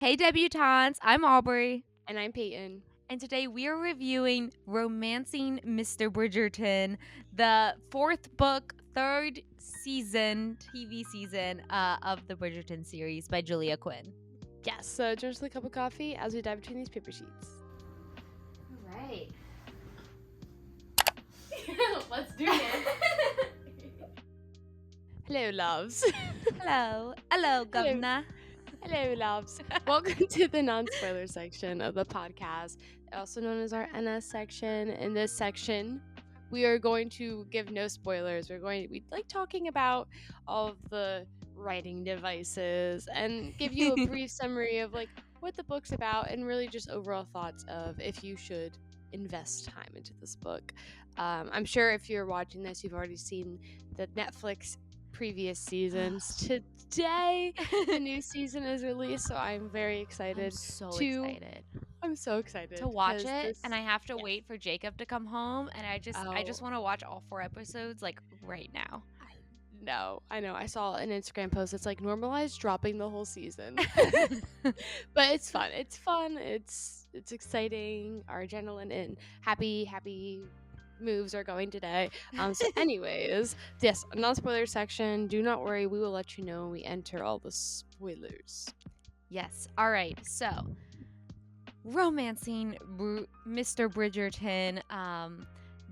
Hey debutantes, I'm Aubrey, And I'm Peyton. and today we are reviewing Romancing Mister Bridgerton, the fourth book, third season, TV season of the Bridgerton series by Julia Quinn. Yes, so join us with a cup of coffee as we dive between these paper sheets. All right. Let's do it. Hello, loves. Hello. Hello, governor. Hello, loves. Welcome to the non-spoiler section of the podcast, also known as our NS section. In this section, we are going to give no spoilers. We like talking about all of the writing devices and give you a brief summary of like what the book's about and really just overall thoughts of if you should invest time into this book. I'm sure if you're watching this, you've already seen the Netflix previous seasons. Today, the new season is released, so I'm very excited. I'm so excited to watch because it, and I have to wait for Jacob to come home, and I just Oh. want to watch all 4 episodes like right now. No, I know. I saw an Instagram post. It's like normalize dropping the whole season, but it's fun. It's fun. It's exciting. Our adrenaline and happy moves are going today. So, anyways, yes, non-spoiler section. Do not worry. We will let you know when we enter all the spoilers. Yes. All right. So, Romancing Mister Bridgerton,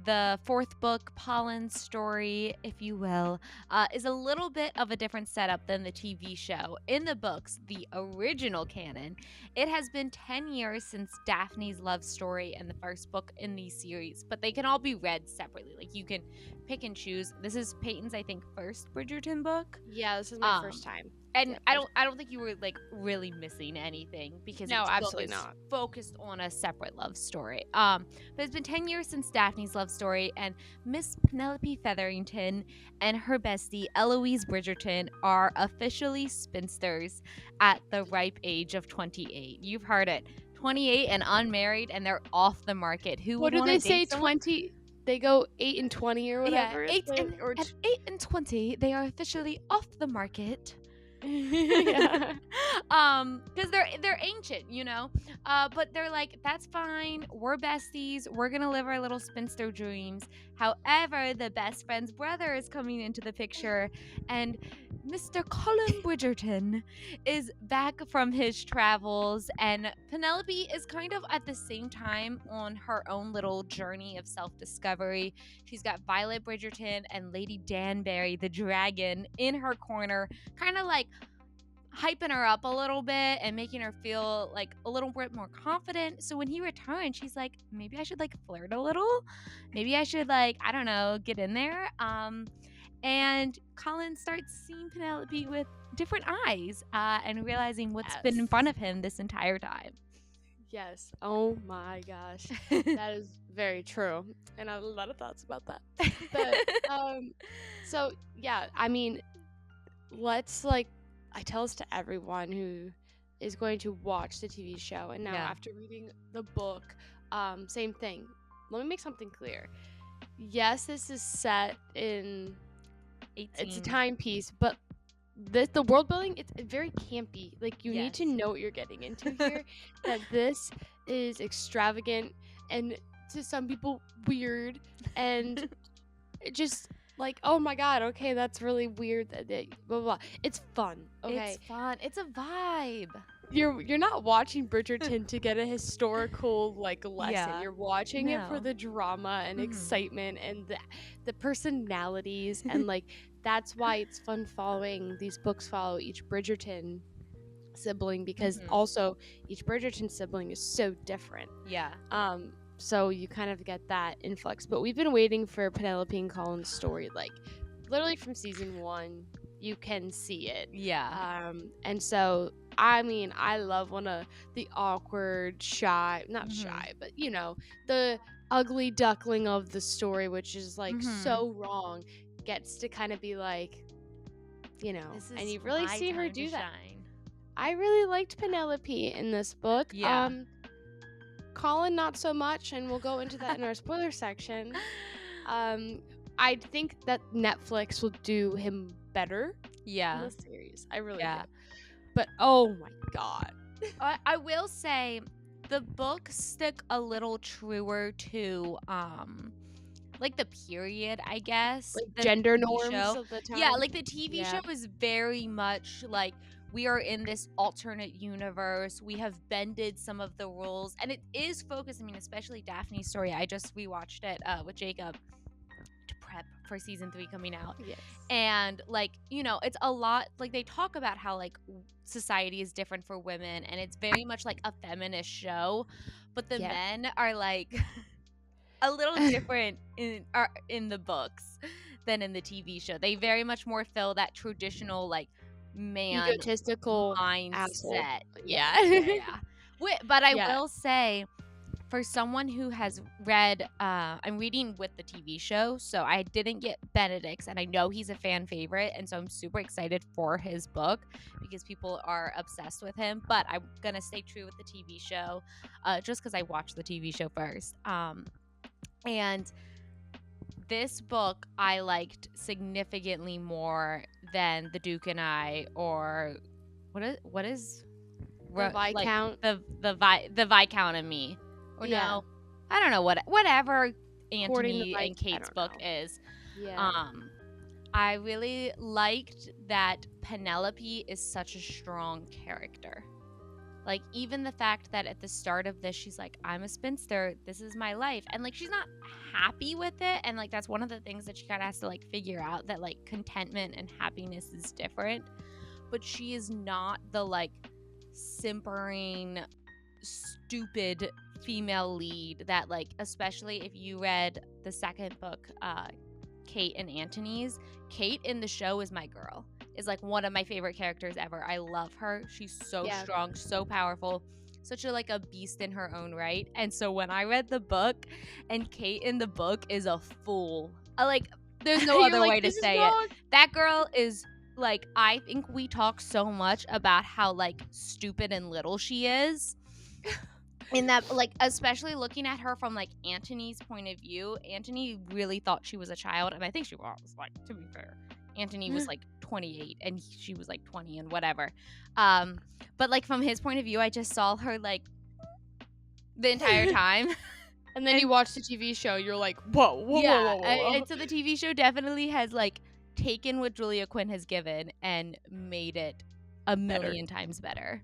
the fourth book, Pollen's story, if you will, is a little bit of a different setup than the TV show. In the books, the original canon, it has been 10 years since Daphne's love story and the first book in the series, but they can all be read separately. Like, you can pick and choose. This is Peyton's, I think, first Bridgerton book. Yeah, this is my first time. And yeah, I don't think you were like really missing anything because no, it's absolutely not focused on a separate love story. But it's been 10 years since Daphne's love story, and Miss Penelope Featherington and her bestie Eloise Bridgerton are officially spinsters at the ripe age of 28. You've heard it. 28 and unmarried, and they're off the market. Who What would do want they to say? date someone? 20? They go 8 and 20 or whatever. Yeah, at 8 and 20, they are officially off the market. Yeah. Because they're ancient, you know. But they're like, that's fine. We're besties. We're gonna live our little spinster dreams. However, the best friend's brother is coming into the picture, and Mister Colin Bridgerton is back from his travels, and Penelope is kind of at the same time on her own little journey of self-discovery. She's got Violet Bridgerton and Lady Danbury, the dragon, in her corner, kind of like hyping her up a little bit and making her feel like a little bit more confident. So when he returns, she's like, maybe I should like flirt a little. Maybe I should like, I don't know, get in there. And Colin starts seeing Penelope with different eyes and realizing what's been in front of him this entire time. Yes. Oh my gosh. That is very true. And I have a lot of thoughts about that. But so yeah, I mean, let's like I tell this to everyone who is going to watch the TV show and now after reading the book, same thing. Let me make something clear. Yes, this is set in 18. It's a timepiece, but the world building, it's very campy. Like, you need to know what you're getting into here. That this is extravagant and to some people weird, and it just like, oh my god, okay, that's really weird. Blah blah blah. It's fun. Okay, It's fun. It's a vibe. You're not watching Bridgerton to get a historical like lesson. Yeah. You're watching it for No. the drama and excitement and the personalities and like that's why it's fun following these books follow each Bridgerton sibling because also each Bridgerton sibling is so different. Yeah. So you kind of get that influx. But we've been waiting for Penelope and Colin's story like literally from season 1. You can see it. Yeah. And so I mean, I love when the awkward, shy, not shy, but you know, the ugly duckling of the story, which is like so wrong, gets to kind of be like, you know, and you really see her do that. I really liked Penelope in this book. Yeah. Colin, not so much, and we'll go into that in our spoiler section. I think that Netflix will do him better in the series. I really do. But oh my god, I will say the books stick a little truer to like the period, I guess, Like than gender the TV norms show. of the Yeah, time. like the TV Yeah. show is very much like we are in this alternate universe. We have bended some of the rules, and it is focused. I mean, especially Daphne's story. I just rewatched it with Jacob to prep for season 3 coming out. Yes. And like, you know, it's a lot like they talk about how like society is different for women, and it's very much like a feminist show, but the Yeah. men are like a little different in the books than in the TV show. They very much more fill that traditional like man Egotistical asshole. mindset. Yeah. But I Yeah. will say, for someone who has read, I'm reading with the TV show, so I didn't get Benedict's, and I know he's a fan favorite, and so I'm super excited for his book because people are obsessed with him. But I'm gonna stay true with the TV show, just because I watched the TV show first. And this book I liked significantly more than The Duke and I, or what is The Viscount. Like the Viscount and Me, or Yeah. no, I don't know whatever Courting the Anthony and Kate's I don't book know. is. Yeah. I really liked that Penelope is such a strong character. Like, even the fact that at the start of this, she's like, I'm a spinster. This is my life. And, like, she's not happy with it. And, like, that's one of the things that she kind of has to, like, figure out, that, like, contentment and happiness is different. But she is not the, like, simpering, stupid female lead that, like, especially if you read the second book, Kate and Antony's. Kate in the show is my girl. Is like one of my favorite characters ever. I love her. She's so strong, so powerful, such a like a beast in her own right. And so when I read the book, and Kate in the book is a fool, there's no other way to say it. That girl is like, I think we talk so much about how like stupid and little she is. In that, like, especially looking at her from like Antony's point of view, Antony really thought she was a child, and I think she was, like, to be fair. Antony was like 28 and she was like 20 and whatever. But like from his point of view, I just saw her like the entire time. And then you watch the TV show, you're like, whoa. And so the TV show definitely has like taken what Julia Quinn has given and made it a million times better.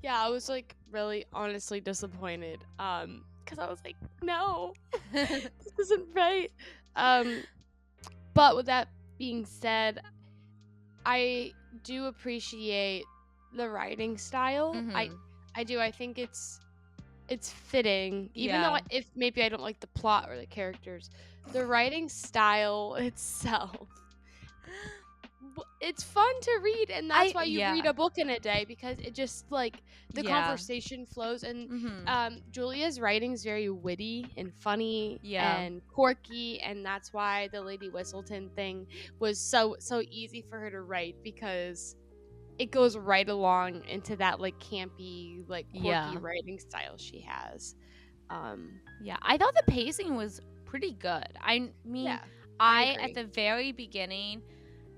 Yeah, I was like really honestly disappointed. Because I was like, no, this isn't right. But with that being said, I do appreciate the writing style. Mhm. I do. I think it's fitting, even though if maybe I don't like the plot or the characters, the writing style itself. It's fun to read, and that's why you read a book in a day, because it just like the conversation flows, and Julia's writing is very witty and funny and quirky, and that's why the Lady Whistleton thing was so easy for her to write, because it goes right along into that like campy, like quirky writing style she has. I thought the pacing was pretty good. I mean, I at the very beginning,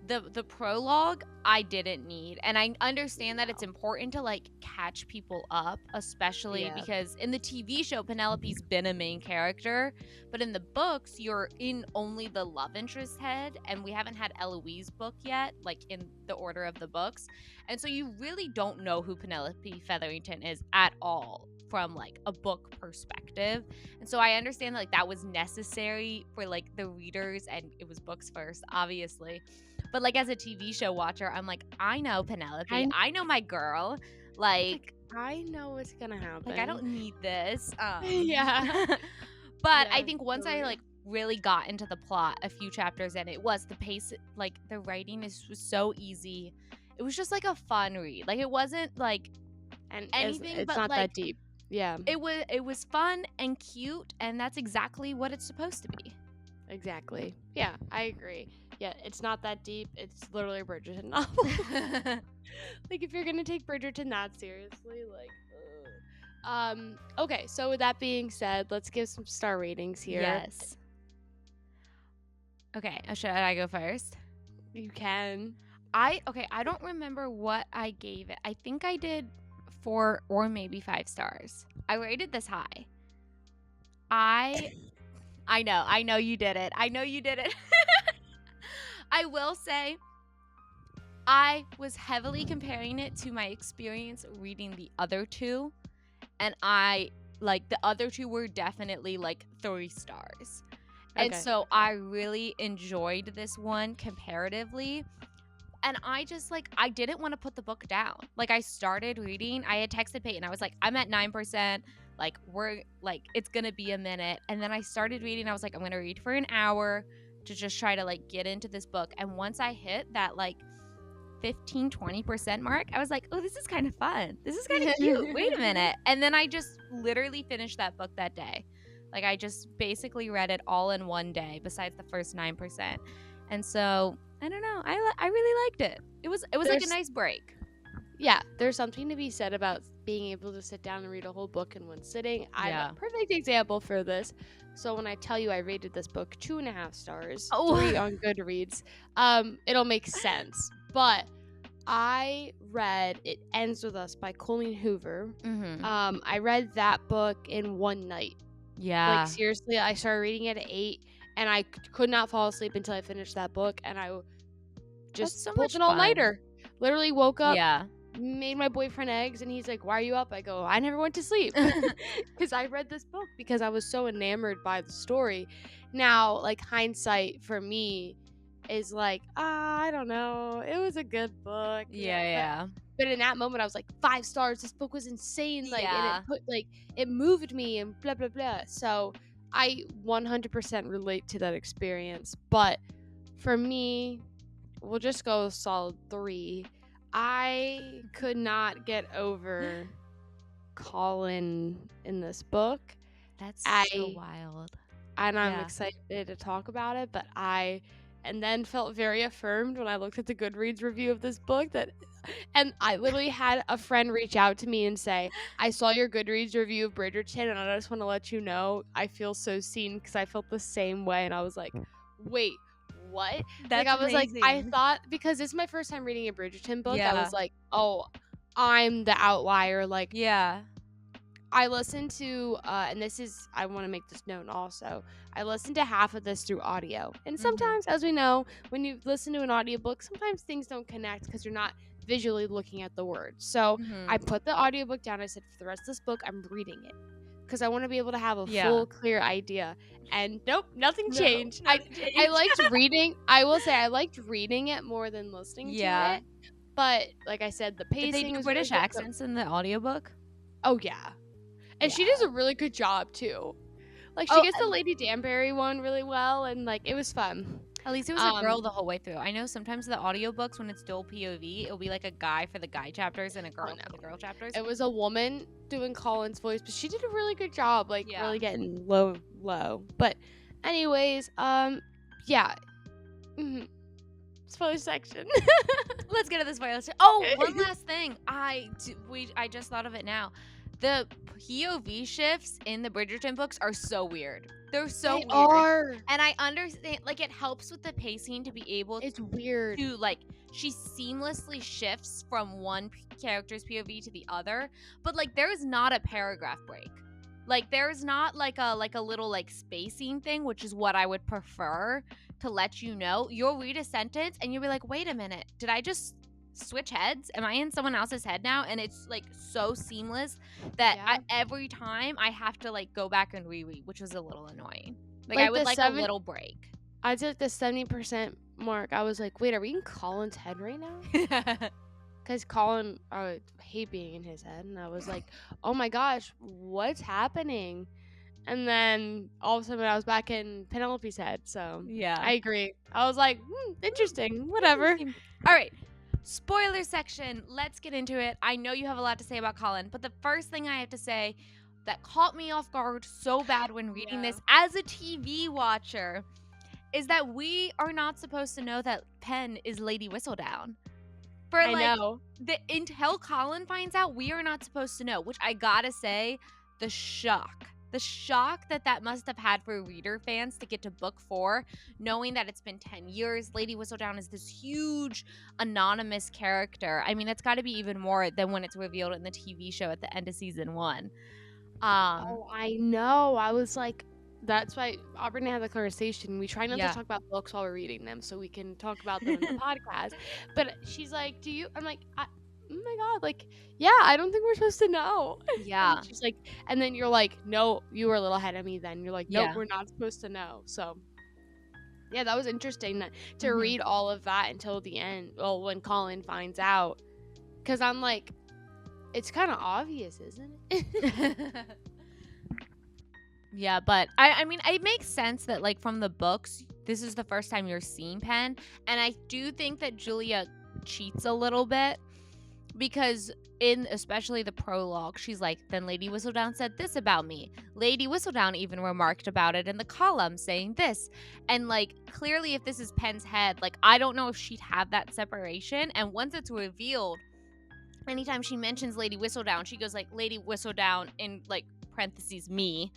the prologue I didn't need, and I understand that it's important to like catch people up, especially because in the TV show Penelope's been a main character, but in the books you're in only the love interest head, and we haven't had Eloise book yet, like in the order of the books, and so you really don't know who Penelope Featherington is at all from like a book perspective. And so I understand that, like, that was necessary for like the readers, and it was books first, obviously. But like as a TV show watcher, I'm like, I know Penelope. I know my girl. Like, I know what's gonna happen. Like, I don't need this. But I think once I like really got into the plot a few chapters in, it was the pace, like the writing was so easy. It was just like a fun read. Like, it wasn't like anything, it's but not like, that deep. Yeah. It was fun and cute, and that's exactly what it's supposed to be. Exactly. Yeah, I agree. Yeah, it's not that deep. It's literally a Bridgerton novel. Like, if you're gonna take Bridgerton that seriously, like, okay, so with that being said, let's give some star ratings here. Yes. Okay, should I go first? You can. I don't remember what I gave it. I think I did 4 or maybe 5 stars. I rated this high. I know you did it. I know you did it. I will say I was heavily comparing it to my experience reading the other two, and the other two were definitely like 3 stars. And Okay. so I really enjoyed this one comparatively. And I just I didn't want to put the book down. Like, I started reading, I had texted Peyton, I was like, I'm at 9%, like, it's gonna be a minute. And then I started reading, I was like, I'm gonna read for an hour to just try to get into this book. And once I hit that 15-20% mark, I was like, oh, this is kind of fun, this is kind of cute, wait a minute. And then I just literally finished that book that day. Like, I just basically read it all in one day besides the first 9%. And so I don't know, I really liked it. It was like a nice break. Yeah, there's something to be said about being able to sit down and read a whole book in one sitting. I'm a perfect example for this. So when I tell you I rated this book 2.5 stars, 3 on Goodreads, it'll make sense. But I read It Ends With Us by Colleen Hoover. Mm-hmm. I read that book in one night. Yeah. Like, seriously, I started reading it at 8, and I could not fall asleep until I finished that book, and I just pulled an all-nighter. Literally woke up, made my boyfriend eggs, and he's like, why are you up? I go, I never went to sleep. Because I read this book because I was so enamored by the story. Now, hindsight for me is I don't know. It was a good book. Yeah. But in that moment, I was like, 5 stars. This book was insane. And it moved me and blah, blah, blah. So I 100% relate to that experience. But for me, we'll just go solid 3. I could not get over Colin in this book. That's so wild. And I'm excited to talk about it, but and then felt very affirmed when I looked at the Goodreads review of this book and I literally had a friend reach out to me and say, I saw your Goodreads review of Bridgerton, and I just want to let you know I feel so seen, because I felt the same way. And I was like, wait, what? That's I was amazing. I thought, because this is my first time reading a Bridgerton book, I was like, oh, I'm the outlier. I listened to, and this is, I want to make this known also, I listened to half of this through audio. And sometimes, as we know, when you listen to an audiobook, sometimes things don't connect because you're not visually looking at the words. So I put the audiobook down. I said, for the rest of this book, I'm reading it because I want to be able to have a full, clear idea. And nope, nothing changed. I liked reading. I will say I liked reading it more than listening to it. But like I said, the pacing. Did they do British accents in the audiobook? Oh, yeah. And she does a really good job, too. She gets the Lady Danbury one really well, and, it was fun. At least it was a girl the whole way through. I know sometimes the audiobooks, when it's dual POV, it'll be a guy for the guy chapters and a girl for the girl chapters. It was a woman doing Colin's voice, but she did a really good job, really getting low. But anyways, yeah. Spoiler section. Let's get to the spoiler section. Oh, one last thing. I just thought of it now. The POV shifts in the Bridgerton books are so weird. They're so weird. And I understand, it helps with the pacing to be able It's weird. to, she seamlessly shifts from one character's POV to the other. But, there is not a paragraph break. There's not, a little, spacing thing, which is what I would prefer to let you know. You'll read a sentence, and you'll be like, wait a minute, did I just switch heads? Am I in someone else's head now? And it's so seamless that every time I have to go back and reread, which was a little annoying. I would a little break. I did the 70% mark. I was like, wait, are we in Colin's head right now? Because Colin, I hate being in his head, and I was like, oh my gosh, what's happening? And then all of a sudden I was back in Penelope's head. So yeah, I agree. I was like, interesting, whatever. All right. Spoiler section. Let's get into it. I know you have a lot to say about Colin, but the first thing I have to say that caught me off guard so bad when reading this as a TV watcher is that we are not supposed to know that Pen is Lady Whistledown. I know. Until Colin finds out, we are not supposed to know, which I gotta say, the shock the shock that must have had for reader fans to get to book 4, knowing that it's been 10 years. Lady Whistledown is this huge anonymous character. I mean, that's got to be even more than when it's revealed in the TV show at the end of season 1. Oh, I know. I was like, that's why Aubrey and I had the conversation. We try not to Yeah. talk about books while we're reading them so we can talk about them in the podcast. But she's like, do you? I'm like, oh my God, like, yeah, I don't think we're supposed to know. Yeah. And she's like, and then you're like, no, you were a little ahead of me then. You're like, nope, Yeah. we're not supposed to know. So, yeah, that was interesting to Mhm. read all of that until the end. Well, when Colin finds out. Because I'm like, it's kind of obvious, isn't it? Yeah, but I mean, it makes sense that, like, from the books, this is the first time you're seeing Pen. And I do think that Julia cheats a little bit because in especially the prologue, she's like, then Lady Whistledown said this about me. Lady Whistledown even remarked about it in the column saying this. And, like, clearly if this is Pen's head, like, I don't know if she'd have that separation. And once it's revealed, anytime she mentions Lady Whistledown, she goes like, Lady Whistledown in, like, parentheses me.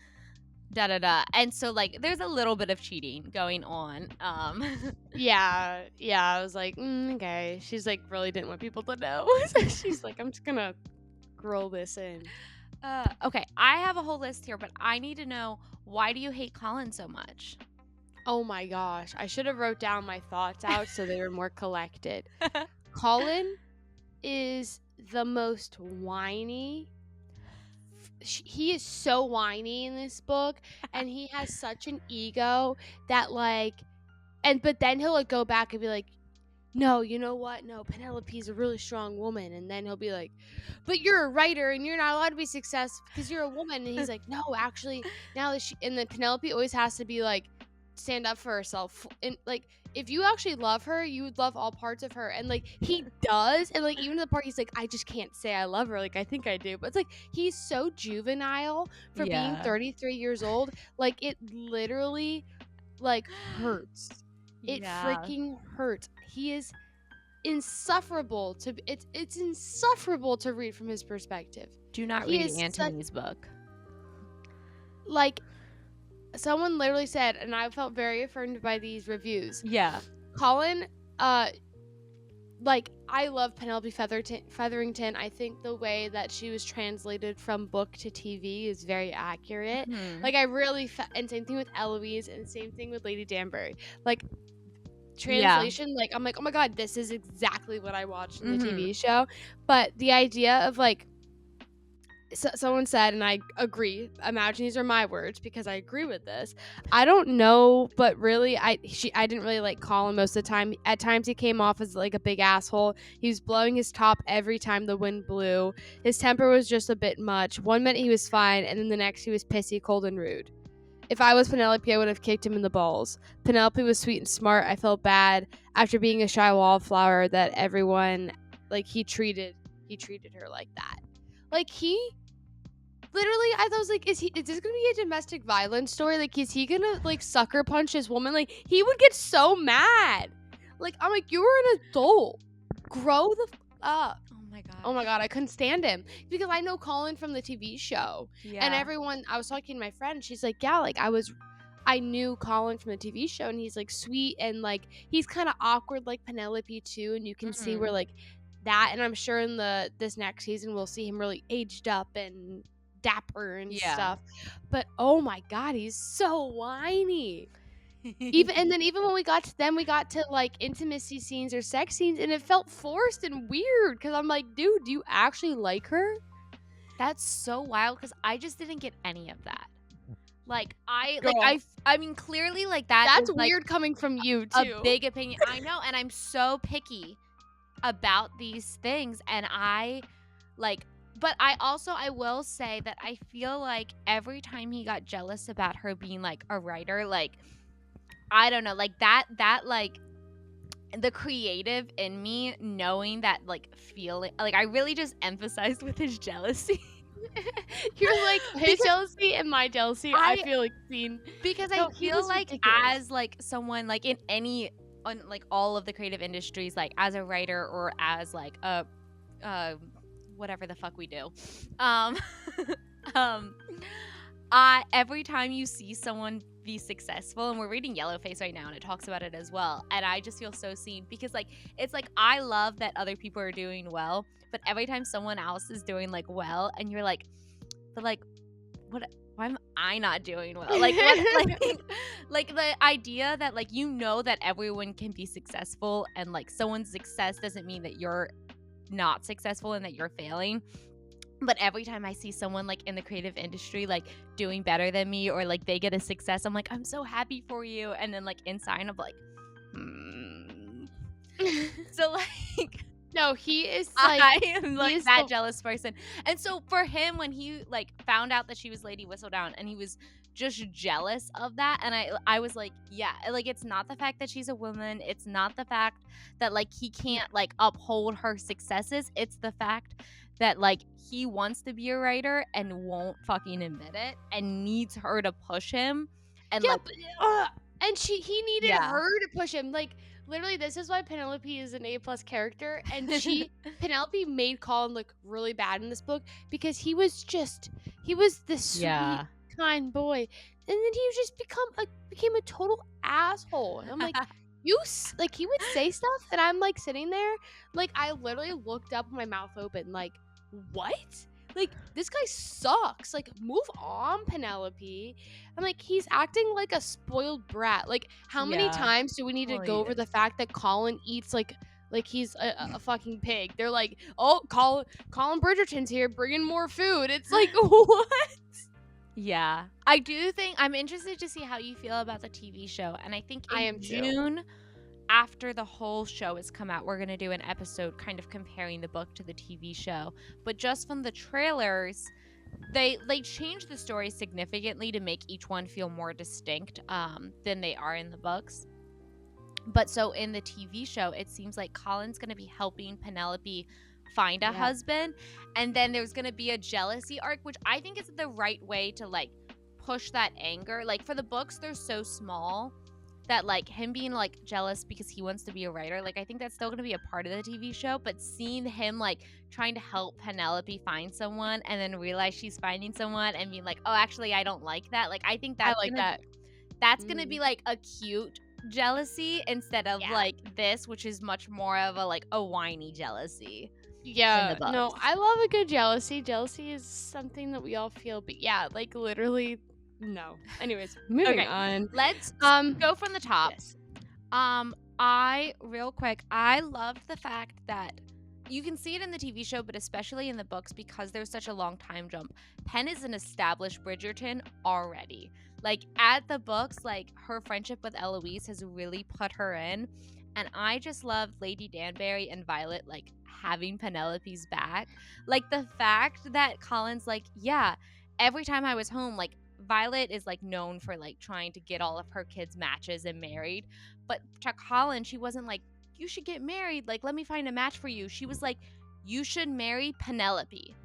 Da da da. And so, like, there's a little bit of cheating going on. Yeah, I was like, okay. She's like, really didn't want people to know. So she's like, I'm just gonna grill this in. Okay, I have a whole list here, but I need to know, why do you hate Colin so much? Oh my gosh, I should have wrote down my thoughts out so they were more collected. Colin is the most whiny. He is so whiny in this book, and he has such an ego that, like, but then he'll, like, go back and be like, no, you know what? No, Penelope's a really strong woman. And then he'll be like, but you're a writer and you're not allowed to be successful because you're a woman. And he's like, no, actually, now that and then Penelope always has to be like, stand up for herself. And, like, if you actually love her, you would love all parts of her. And, like, he does. And, like, even to the part he's like, I just can't say I love her. Like, I think I do. But it's like, he's so juvenile for being 33 years old. Like, it literally, like, hurts. It freaking hurts. He is insufferable to it's insufferable to read from his perspective. Do not read Antony's book. Like, someone literally said, and I felt very affirmed by these reviews. Yeah. Colin, like, I love Penelope Featherington. I think the way that she was translated from book to TV is very accurate. Mm-hmm. Like, I really and same thing with Eloise, and same thing with Lady Danbury. Like, translation, like, I'm like, oh my God, this is exactly what I watched in the TV show. But the idea of, like, someone said, and I agree, imagine these are my words because I agree with this. I don't know, but really, I didn't really like Colin most of the time. At times he came off as like a big asshole. He was blowing his top every time the wind blew. His temper was just a bit much. One minute he was fine, and then the next he was pissy, cold, and rude. If I was Penelope, I would have kicked him in the balls. Penelope was sweet and smart. I felt bad after being a shy wallflower that everyone, like, he treated her like that. Like, he literally, I was like, is this gonna be a domestic violence story? Like, is he gonna, like, sucker punch his woman? Like, he would get so mad. Like, I'm like, you were an adult. Grow the up. Oh my God, I couldn't stand him because I know Colin from the TV show. Yeah. And everyone, I was talking to my friend, she's like, yeah, like, I knew Colin from the TV show, and he's, like, sweet, and, like, he's kind of awkward like Penelope too, and you can see where, like, that, and I'm sure in this next season we'll see him really aged up and dapper and stuff. But oh my God, he's so whiny. Even when we got to like intimacy scenes or sex scenes, and it felt forced and weird because I'm like, dude, do you actually like her? That's so wild because I just didn't get any of that. Like, I mean, clearly, like, that's is, weird, like, coming from you too. A big opinion. I know, and I'm so picky about these things, and I like. But I will say that I feel like every time he got jealous about her being, like, a writer, like, I don't know, like, that like, the creative in me knowing that, like, feeling, like, I really just emphasized with his jealousy. You're like, his jealousy and my jealousy, I feel like seen. Because I feel like ridiculous. As, like, someone, like, in any, on, like, all of the creative industries, like, as a writer or as, like, a whatever the fuck we do, every time you see someone be successful, and we're reading Yellowface right now and it talks about it as well, and I just feel so seen because like it's like I love that other people are doing well, but every time someone else is doing like well and you're like, but like what, why am I not doing well? Like what, like the idea that like you know that everyone can be successful and like someone's success doesn't mean that you're not successful and that you're failing. But every time I see someone like in the creative industry like doing better than me or like they get a success, I'm like, I'm so happy for you. And then like inside I'm like, so like No, he is like, I am like is that the- jealous person. And so for him, when he like found out that she was Lady Whistledown and he was just jealous of that, and I was like, yeah, like it's not the fact that she's a woman, it's not the fact that like he can't like uphold her successes, it's the fact that like he wants to be a writer and won't fucking admit it and needs her to push him. And yeah, like and he needed Yeah. her to push him. Like literally, this is why Penelope is an A+ character, and Penelope made Colin look really bad in this book because he was this sweet, kind boy, and then he just became a total asshole. And I'm like, like he would say stuff, and I'm like sitting there, like I literally looked up with my mouth open, like what? Like this guy sucks. Like move on, Penelope. I'm like he's acting like a spoiled brat. Like how many times do we need to go over the fact that Colin eats like he's a fucking pig? They're like, oh, Colin Bridgerton's here bringing more food. It's like what? Yeah. I do think I'm interested to see how you feel about the TV show. And I think I in am too. June, after the whole show has come out, we're going to do an episode kind of comparing the book to the TV show. But just from the trailers, they changed the story significantly to make each one feel more distinct than they are in the books. But so in the TV show, it seems like Colin's going to be helping Penelope find a husband, and then there's going to be a jealousy arc, which I think is the right way to like push that anger. Like for the books, they're so small that like him being like jealous because he wants to be a writer, like I think that's still going to be a part of the TV show, but seeing him like trying to help Penelope find someone and then realize she's finding someone and being like, oh, actually I don't like that, like I think that's that's gonna be like a cute jealousy instead of like this, which is much more of a like a whiny jealousy. Yeah, no, I love a good jealousy. Jealousy is something that we all feel, but yeah, like literally, no. Anyways, moving on. Let's go from the top. Yes. I real quick, I loved the fact that you can see it in the TV show, but especially in the books because there's such a long time jump. Penn is an established Bridgerton already. Like at the books, like her friendship with Eloise has really put her in. And I just loved Lady Danbury and Violet like having Penelope's back. Like the fact that Colin's like, yeah, every time I was home, like Violet is like known for like trying to get all of her kids matches and married. But to Colin, she wasn't like, you should get married. Like, let me find a match for you. She was like, you should marry Penelope.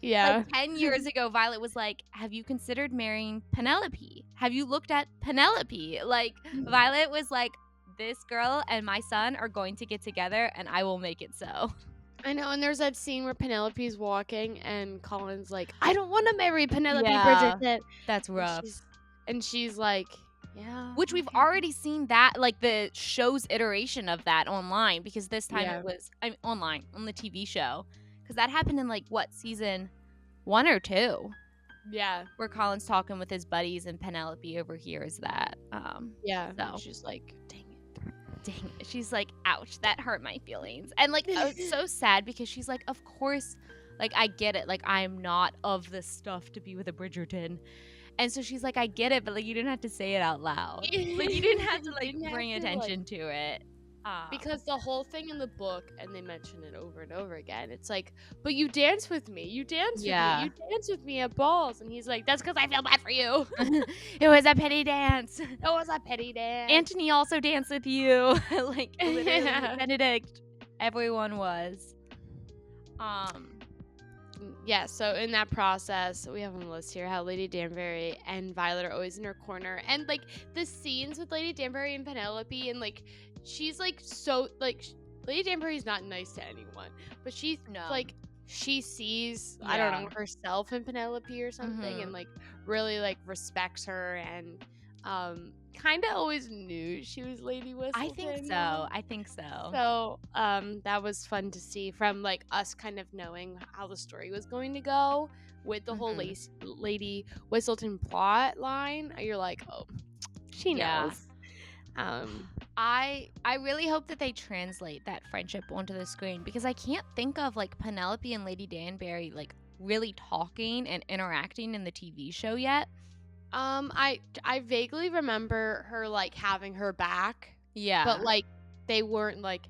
Yeah. Like 10 years ago, Violet was like, have you considered marrying Penelope? Have you looked at Penelope? Like, Violet was like, this girl and my son are going to get together and I will make it so. I know, and there's that scene where Penelope's walking and Colin's like, I don't want to marry Penelope Bridgerton. That's rough. And she's like, yeah. Which we've already seen that, like the show's iteration of that online, because this time it was online on the TV show. Because that happened in like what, season 1 or 2? Yeah. Where Colin's talking with his buddies and Penelope overhears that. Yeah. So she's like, dang it. She's like, ouch, that hurt my feelings. And like, it's so sad because she's like, of course, like I get it. Like I'm not of the stuff to be with a Bridgerton. And so she's like, I get it, but like you didn't have to say it out loud. Like you didn't have to like bring attention to it. Because the whole thing in the book, and they mention it over and over again, it's like, but you dance with me. You dance with me. You dance with me at balls. And he's like, that's because I feel bad for you. It was a petty dance. It was a petty dance. Antony also danced with you. Like literally Benedict. Everyone was. Yeah, so in that process, we have on the list here how Lady Danbury and Violet are always in her corner. And, like, the scenes with Lady Danbury and Penelope, and, like, she's, like, so, like, Lady Danbury's not nice to anyone. But she's, like, she sees, I don't know, herself in Penelope or something, and like really like respects her, and kind of always knew she was Lady Whistleton. I think so. So that was fun to see from like us kind of knowing how the story was going to go with the whole Lady Whistleton plot line. You're like, oh, she knows. I really hope that they translate that friendship onto the screen, because I can't think of like Penelope and Lady Danbury like really talking and interacting in the TV show yet. I vaguely remember her like having her back. Yeah. But like they weren't like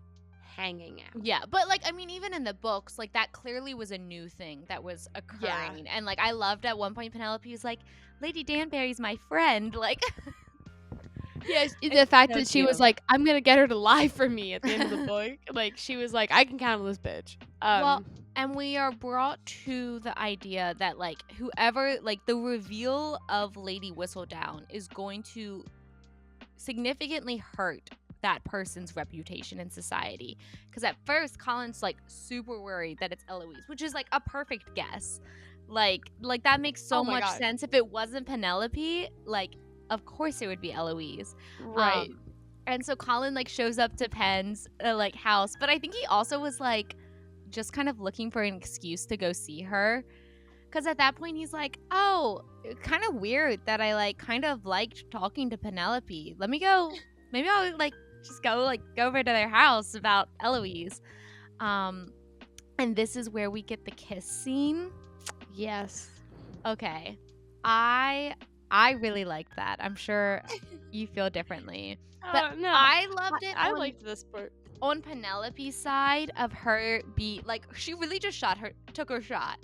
hanging out. Yeah, but like I mean, even in the books, like that clearly was a new thing that was occurring. And like I loved at one point Penelope was like, Lady Danbury's my friend, like yes, the fact that she was like, I'm gonna get her to lie for me at the end of the book. Like she was like, I can count on this bitch. Well, and we are brought to the idea that like whoever, like the reveal of Lady Whistledown is going to significantly hurt that person's reputation in society. Because at first Colin's like super worried that it's Eloise, which is like a perfect guess. Like that makes so much sense. If it wasn't Penelope, like of course it would be Eloise. Right. And so Colin like shows up to Penn's like house, but I think he also was like just kind of looking for an excuse to go see her. Because at that point he's like, oh, kind of weird that I like kind of liked talking to Penelope. Let me go. Maybe I'll like just go over to their house about Eloise. And this is where we get the kiss scene. Yes. Okay. I really liked that. I'm sure you feel differently. But no. I loved it. I liked this part. On Penelope's side of her like she really just took her shot.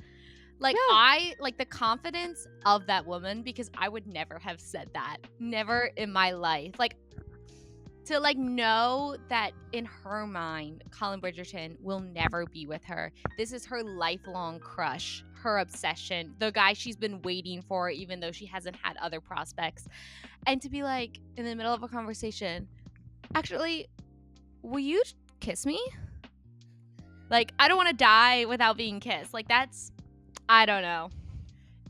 Like I like the confidence of that woman, because I would never have said that. Never in my life. Like to like know that in her mind, Colin Bridgerton will never be with her. This is her lifelong crush, her obsession, the guy she's been waiting for, even though she hasn't had other prospects. And to be like in the middle of a conversation, actually, will you kiss me? Like, I don't want to die without being kissed. Like, that's, I don't know.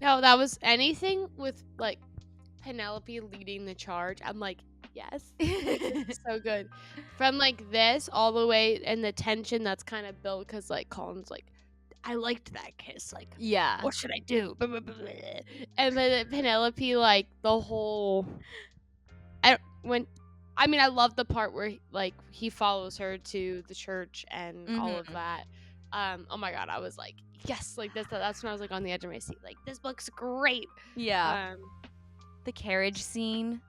No, that was anything with like Penelope leading the charge. I'm like, yes. It's so good. From like this all the way, and the tension that's kind of built because like Colin's like, I liked that kiss. Like, yeah, what should I do? And then Penelope, like the whole, I love the part where he follows her to the church and all of that. Oh my god, I was like, yes, like that's when I was like on the edge of my seat. Like, this book's great. Yeah. The carriage scene.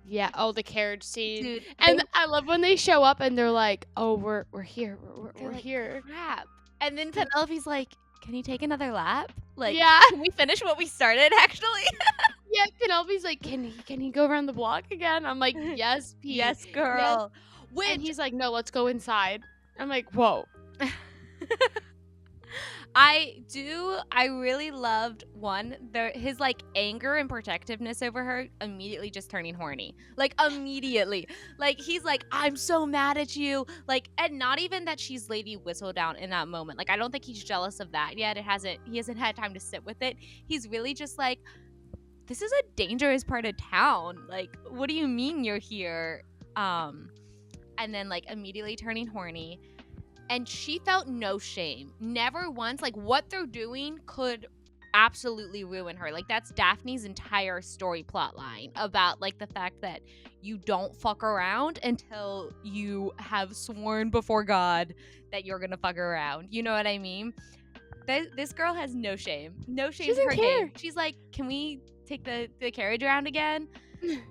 Yeah. Oh, the carriage scene. Dude, and I love when they show up and they're like, oh, we're here. We're like, here. Crap. And then Penelope's like, can he take another lap? Like, yeah. Can we finish what we started, actually? Yeah, Penelope's like, can he go around the block again? I'm like, yes, Pete. Yes, girl. Yes. And he's like, no, let's go inside. I'm like, whoa. I really loved his like anger and protectiveness over her immediately just turning horny. Like immediately. Like he's like, I'm so mad at you. Like, and not even that she's Lady Whistledown in that moment. Like I don't think he's jealous of that yet. He hasn't had time to sit with it. He's really just like, this is a dangerous part of town. Like, what do you mean you're here? And then like immediately turning horny. And she felt no shame. Never once. Like, what they're doing could absolutely ruin her. Like, that's Daphne's entire story plot line about, like, the fact that you don't fuck around until you have sworn before God that you're gonna fuck around. You know what I mean? This girl has no shame. No shame in her game. She's like, can we take the carriage around again?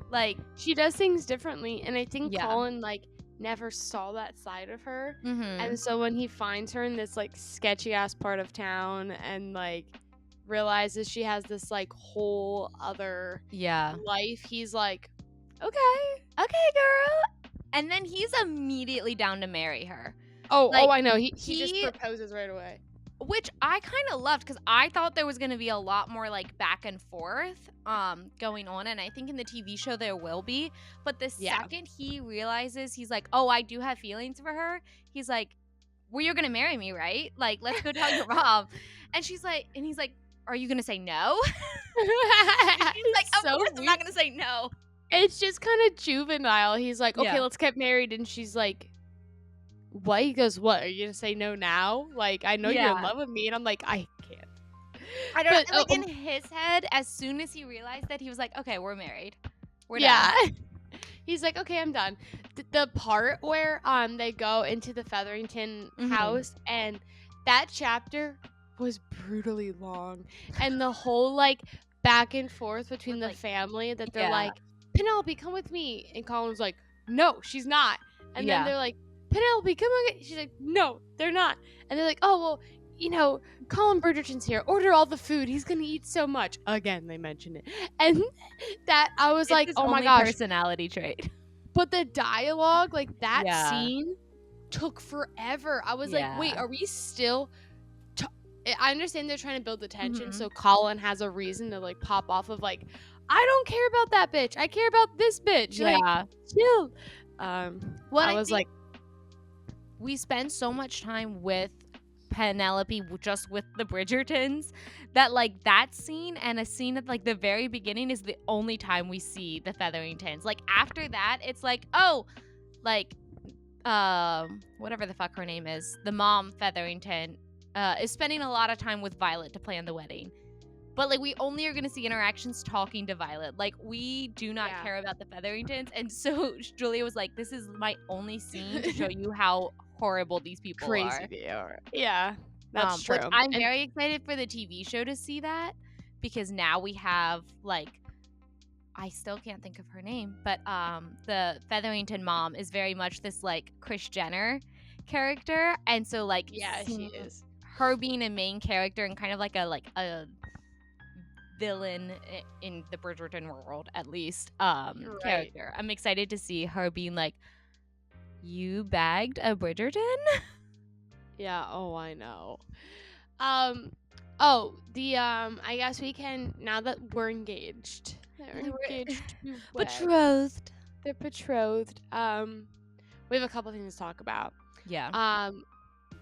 Like, she does things differently. And I think Colin, like, never saw that side of her. And so when he finds her in this like sketchy ass part of town and like realizes she has this like whole other life, he's like, okay girl. And then he's immediately down to marry her. Oh I know, he just proposes right away, which I kind of loved, because I thought there was going to be a lot more like back and forth going on, and I think in the TV show there will be. But the second he realizes, he's like, oh, I do have feelings for her, he's like, well, you're gonna marry me, right? Like, let's go tell your mom. And he's like, are you gonna say no? He's like, of So course I'm weird. not gonna say no. It's just kind of juvenile. He's like, okay, Yeah. let's get married. And she's like, what? He goes, what? Are you going to say no now? Like, I know you're in Yeah. love with me. And I'm like, I can't. I don't But, know. Like, in his head, as soon as he realized that, he was like, okay, we're married. We're yeah. done. He's like, okay, I'm done. The part where they go into the Featherington house, and that chapter was brutally long. And the whole, like, back and forth between With, the like, family that they're yeah. like, Penelope, come with me. And Colin's like, no, she's not. And then they're like, Penelope, come on. She's like, no, they're not. And they're like, oh, well, you know, Colin Bridgerton's here. Order all the food. He's going to eat so much. Again, they mention it. And that, I was It's like, his oh my only gosh. personality trait. But the dialogue, like, that Yeah. scene took forever. I was like, wait, Yeah. are we still... I understand they're trying to build the tension, so Colin has a reason to, like, pop off of, like, I don't care about that bitch. I care about this bitch. Yeah. Like, chill. What I was like, we spend so much time with Penelope, just with the Bridgertons, that, like, that scene and a scene at, like, the very beginning is the only time we see the Featheringtons. Like, after that, it's like, oh, like, whatever the fuck her name is, the mom Featherington, is spending a lot of time with Violet to plan the wedding. But, like, we only are going to see interactions talking to Violet. Like, we do not care about the Featheringtons. And so Julia was like, this is my only scene to show you how horrible these people are. They are. Yeah, that's true. Which I'm very excited for the TV show to see that, because now we have, like, I still can't think of her name, but the Featherington mom is very much this, like, Kris Jenner character. And so, like, yeah, she is. Her being a main character and kind of like a villain in the Bridgerton world, at least, character. I'm excited to see her being like, you bagged a Bridgerton? Yeah, oh, I know. I guess we can, now that we're engaged. They're engaged. Betrothed. They're betrothed. We have a couple things to talk about. Yeah.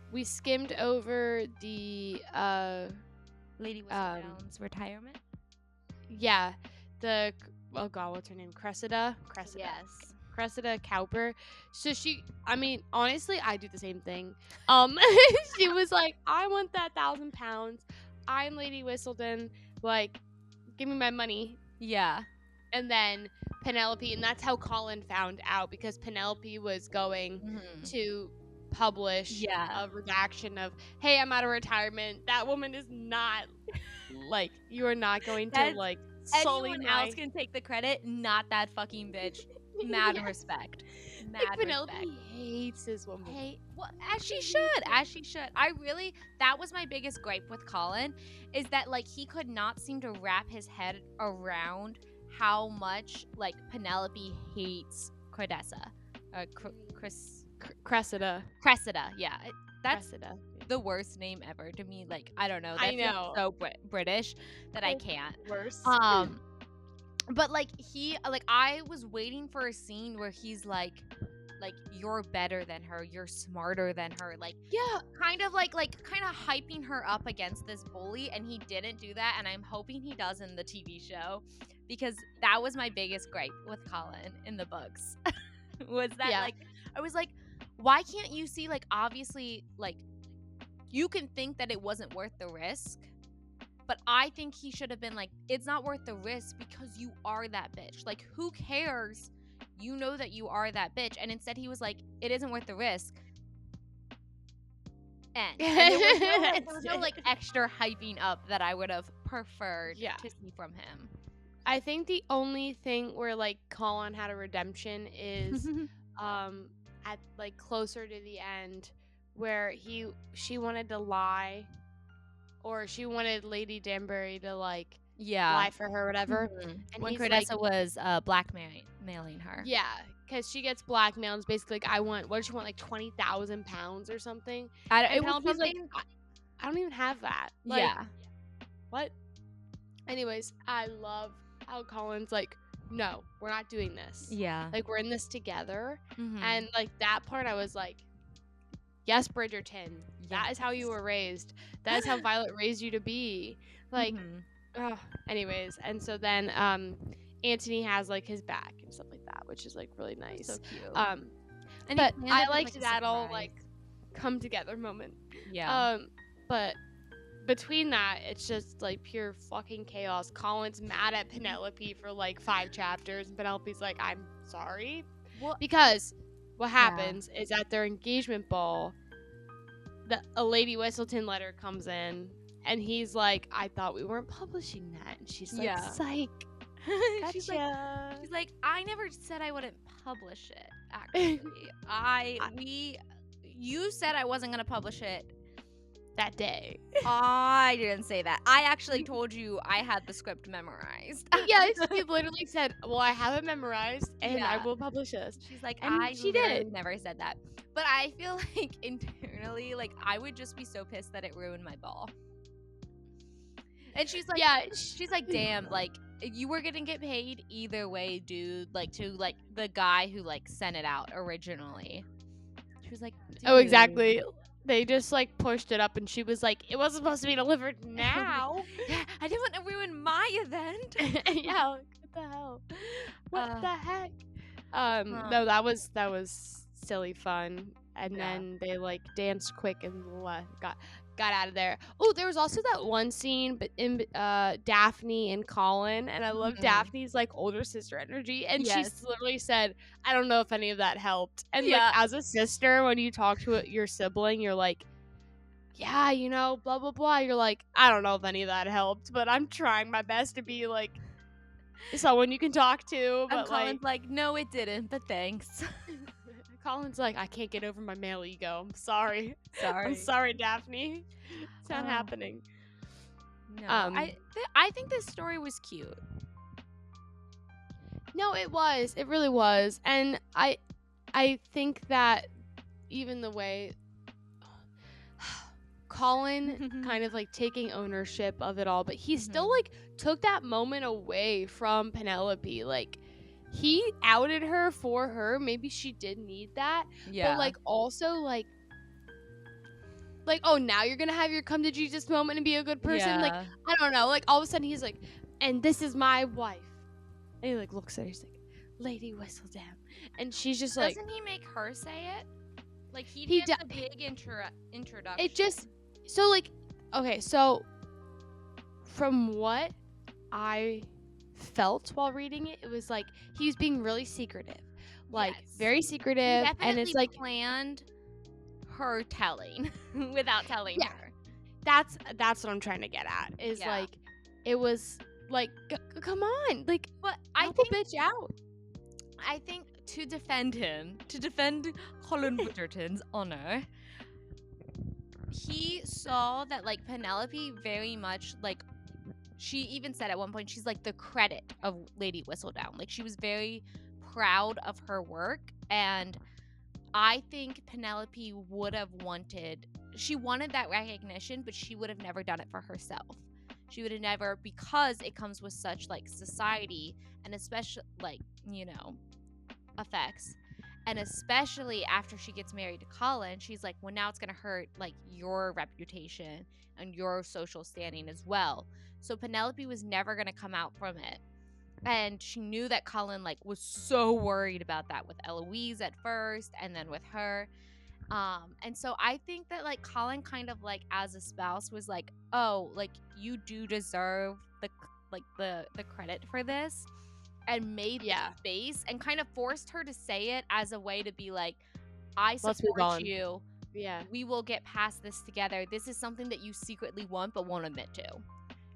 We skimmed over the Lady Whistledown's retirement. Yeah, the oh god, what's her name? Cressida. Yes. Cressida Cowper. So honestly, I do the same thing. She was like, I want that 1,000 pounds. I'm Lady Whistledown. Like, give me my money. Yeah. And then Penelope, and that's how Colin found out, because Penelope was going to publish a redaction of, hey, I'm out of retirement. That woman is not, like, you are not going to, like, sully anyone else can take the credit, not that fucking bitch. Mad respect. Mad Penelope respect. hates this woman. Well, as she should. That was my biggest gripe with Colin, is that, like, he could not seem to wrap his head around how much, like, Penelope hates Cressida. Cressida, yeah. That's the worst name ever to me. Like, I don't know. That feels so British that I can't. Worse. But, like, I was waiting for a scene where he's like, you're better than her, you're smarter than her, like, yeah, kind of hyping her up against this bully, and he didn't do that, and I'm hoping he does in the TV show, because that was my biggest gripe with Colin in the books. Was that, like, I was like, why can't you see, like, obviously, like, you can think that it wasn't worth the risk, but I think he should have been like, it's not worth the risk because you are that bitch. Like, who cares? You know that you are that bitch. And instead he was like, it isn't worth the risk. And there was no like extra hyping up that I would have preferred to see from him. I think the only thing where, like, Colin had a redemption is at, like, closer to the end, where she wanted to lie, or she wanted Lady Danbury to, like, lie for her or whatever. And when Credessa was blackmailing her. Yeah, because she gets blackmailed. And it's basically like, what does she want, like 20,000 pounds or something? I don't even have that. Like, what? Anyways, I love how Colin's like, no, we're not doing this. Yeah. Like, we're in this together. And, like, that part I was like, yes, Bridgerton, that is how you were raised. That is how Violet raised you to be. Like, anyways, and so then Anthony has like his back and stuff like that, which is like really nice. So cute. And he but planned I it as, liked like, a that all surprise. like come together moment. Yeah. But between that, it's just like pure fucking chaos. Colin's mad at Penelope for like 5 chapters, and Penelope's like, I'm sorry. Well, Because what happens is at their engagement ball, a Lady Whistleton letter comes in, and he's like, I thought we weren't publishing that. And she's like, psych. Gotcha. she's like, I never said I wouldn't publish it. Actually, you said I wasn't gonna publish it that day. I didn't say that. I actually told you I had the script memorized. Yes, he literally said, well, I have it memorized, and I will publish this. She's like, and she did. Never said that. But I feel like internally, like, I would just be so pissed that it ruined my ball. And she's like, she's like, damn, like, you were gonna get paid either way, dude. Like, to like the guy who like sent it out originally. She was like, oh, exactly. They just like pushed it up, and she was like, it wasn't supposed to be delivered now. Yeah, I didn't want to ruin my event. Yeah, like, what the hell? What the heck? No, that was silly fun. And then they like danced quick and got out of there. Oh, there was also that one scene, but in Daphne and Colin, and I love Daphne's like older sister energy, and she literally said, "I don't know if any of that helped." And like as a sister, when you talk to your sibling, you're like, "Yeah, you know, blah blah blah." You're like, "I don't know if any of that helped, but I'm trying my best to be like someone you can talk to." But and Colin's like, "No, it didn't, but thanks." Colin's like, I can't get over my male ego. I'm sorry. I'm sorry, Daphne. It's not happening. No, I think this story was cute. No, it was. It really was. And I think that even the way Colin kind of like taking ownership of it all, but he still like took that moment away from Penelope. Like, he outed her for her. Maybe she did need that. Yeah. But like also like oh, now you're gonna have your come to Jesus moment and be a good person. Yeah. Like, I don't know. Like, all of a sudden he's like, and this is my wife. And he like looks at her. He's like, Lady Whistledown. And she's just like, doesn't he make her say it? Like, he did a big introduction. It just so like, okay, so from what I felt while reading it, it was like he was being really secretive, like very secretive, and it's like planned her telling without telling her. That's what I'm trying to get at. Is like, it was like, come on, like, but I think bitch out. I think to defend Colin Bridgerton's honor, he saw that like Penelope very much like. She even said at one point, she's like the credit of Lady Whistledown. Like, she was very proud of her work. And I think Penelope would have wanted that recognition, but she would have never done it for herself. She would have never, because it comes with such like society and especially like, you know, effects. And especially after she gets married to Colin, she's like, well, now it's going to hurt like your reputation and your social standing as well. So Penelope was never going to come out from it. And she knew that Colin like was so worried about that with Eloise at first and then with her. And so I think that like Colin kind of like as a spouse was like, oh, like you do deserve the credit for this, and made the space and kind of forced her to say it as a way to be like, I support you. Yeah. We will get past this together. This is something that you secretly want but won't admit to.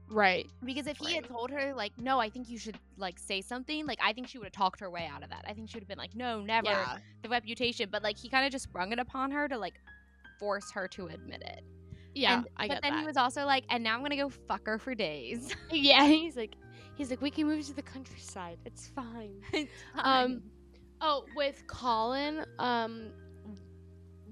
Right. Because if he had told her, like, no, I think you should, like, say something, like, I think she would have talked her way out of that. I think she would have been like, no, never. Yeah. The reputation. But, like, he kind of just sprung it upon her to, like, force her to admit it. Yeah, I get that. But then he was also like, and now I'm going to go fuck her for days. Yeah, he's like, we can move to the countryside. It's fine. It's fine. Oh, with Colin,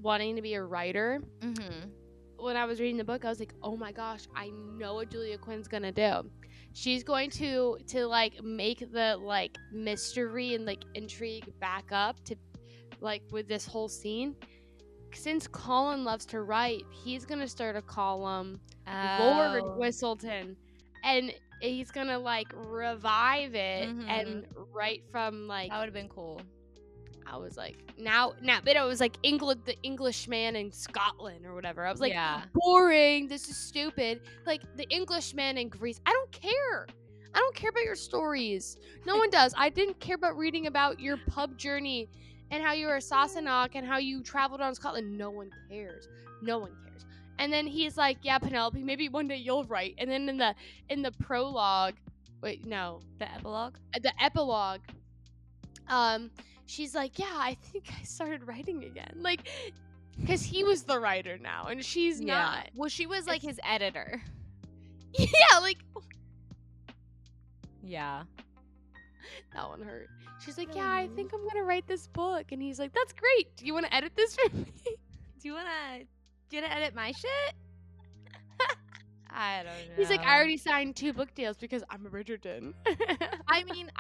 wanting to be a writer. Mm-hmm. When I was reading the book, I was like, oh my gosh, I know what Julia Quinn's gonna do. She's going to like make the like mystery and like intrigue back up to like with this whole scene. since Colin loves to write, he's gonna start a column, Lord Oh. Whistleton, and he's gonna like revive it Mhm. and write from like. That would have been cool. I was like, now, but it was like England, the Englishman in Scotland or whatever. I was like, Yeah. boring. This is stupid. Like the Englishman in Greece. I don't care. I don't care about your stories. No one does. I didn't care about reading about your pub journey and how you were a Sassenach and how you traveled around Scotland. No one cares. No one cares. And then he's like, yeah, Penelope, maybe one day you'll write. And then in the prologue, wait, no, The epilogue? the epilogue, she's like, yeah, I think I started writing again. Like, because he was the writer now, and she's not. Well, she was like his editor. Yeah, like, Yeah. that one hurt. She's like, yeah, I think I'm going to write this book. And he's like, that's great. Do you want to edit this for me? Do you wanna edit my shit? I don't know. He's like, I already signed 2 book deals because I'm a Bridgerton. I mean,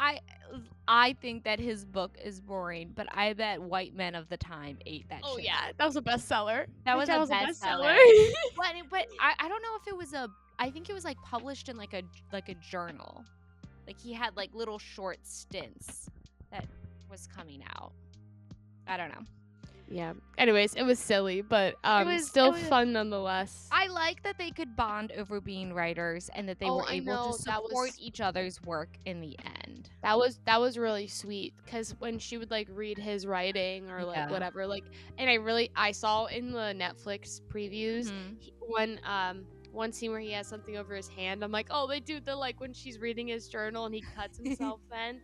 I think that his book is boring, but I bet white men of the time ate that Oh, shit. yeah. That was a bestseller. That was a bestseller. bestseller. But I don't know if it was I think it was like published in like a journal. Like he had like little short stints that was coming out. I don't know. Yeah. Anyways, it was silly, but still fun nonetheless. I like that they could bond over being writers and that they were able to support each other's work in the end. That was really sweet because when she would like read his writing or like whatever, like, and I saw in the Netflix previews one scene where he has something over his hand. I'm like, oh, they do the like when she's reading his journal and he cuts himself then,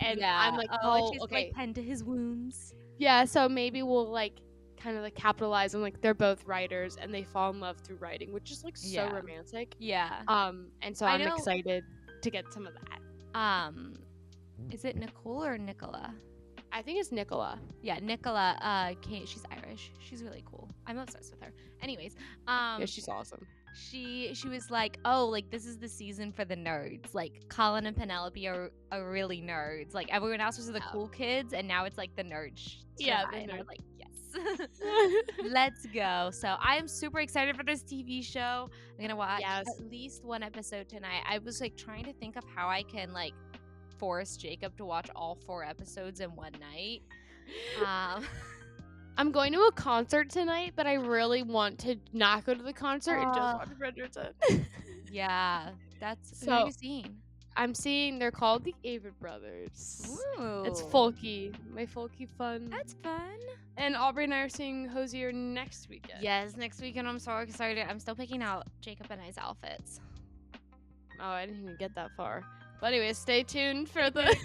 and I'm like, oh, she's okay, like pen to his wounds. Yeah, so maybe we'll like kind of like capitalize on like they're both writers and they fall in love through writing, which is like so romantic. Yeah. And so I'm excited to get some of that. Is it Nicole or Nicola? I think it's Nicola. Yeah, Nicola. She's Irish. She's really cool. I'm obsessed with her. Anyways, yeah, she's awesome. She was like, oh, like this is the season for the nerds. Like Colin and Penelope are really nerds. Like everyone else was the cool kids, and now it's like the nerds. Yeah, and I was like, yes, let's go. So I am super excited for this TV show. I'm gonna watch at least one episode tonight. I was like trying to think of how I can like force Jacob to watch all 4 episodes in one night. I'm going to a concert tonight, but I really want to not go to the concert and just watch Bridgerton. Yeah, that's so. Who have you seen? I'm seeing they're called the Avid Brothers. Ooh. It's folky. My folky fun. That's fun. And Aubrey and I are seeing Hosier next weekend. Yes, next weekend. I'm so excited. I'm still picking out Jacob and I's outfits. Oh, I didn't even get that far. But anyway, stay tuned for the...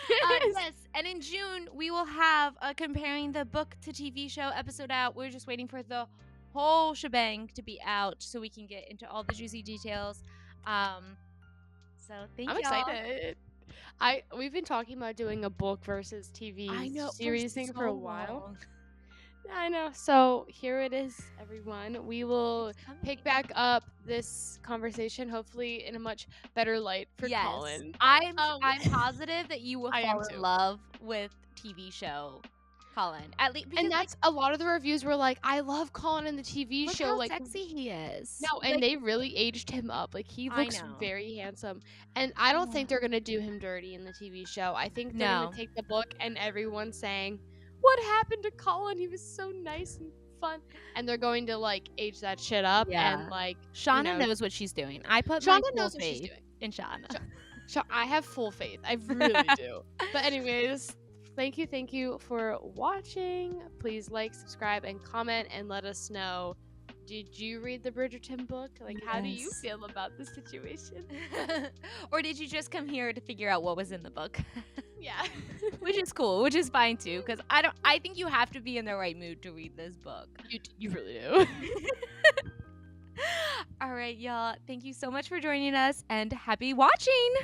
Yes, and in June, we will have a comparing the book to TV show episode out. We're just waiting for the whole shebang to be out so we can get into all the juicy details. So thank you. I'm excited. We've been talking about doing a book versus TV series thing for a while. I know. So here it is, everyone. We will pick back up this conversation, hopefully in a much better light for Colin. I'm positive that you will fall in love with TV show Colin. At least, and that's a lot of the reviews were like, I love Colin in the TV show. How like sexy he is. No, and they really aged him up. Like he looks very handsome. And I don't think they're gonna do him dirty in the TV show. I think they're gonna take the book and everyone's saying, what happened to Colin? He was so nice and fun. And they're going to like age that shit up and like Shauna knows what she's doing. I put Shauna my knows full what she's faith doing. in Shauna. I have full faith. I really do. But anyways, thank you for watching. Please like, subscribe, and comment and let us know. Did you read the Bridgerton book? Like, how do you feel about the situation? Or did you just come here to figure out what was in the book? Yeah. Which is cool, which is fine too, because I think you have to be in the right mood to read this book. You really do. All right, y'all. Thank you so much for joining us and happy watching.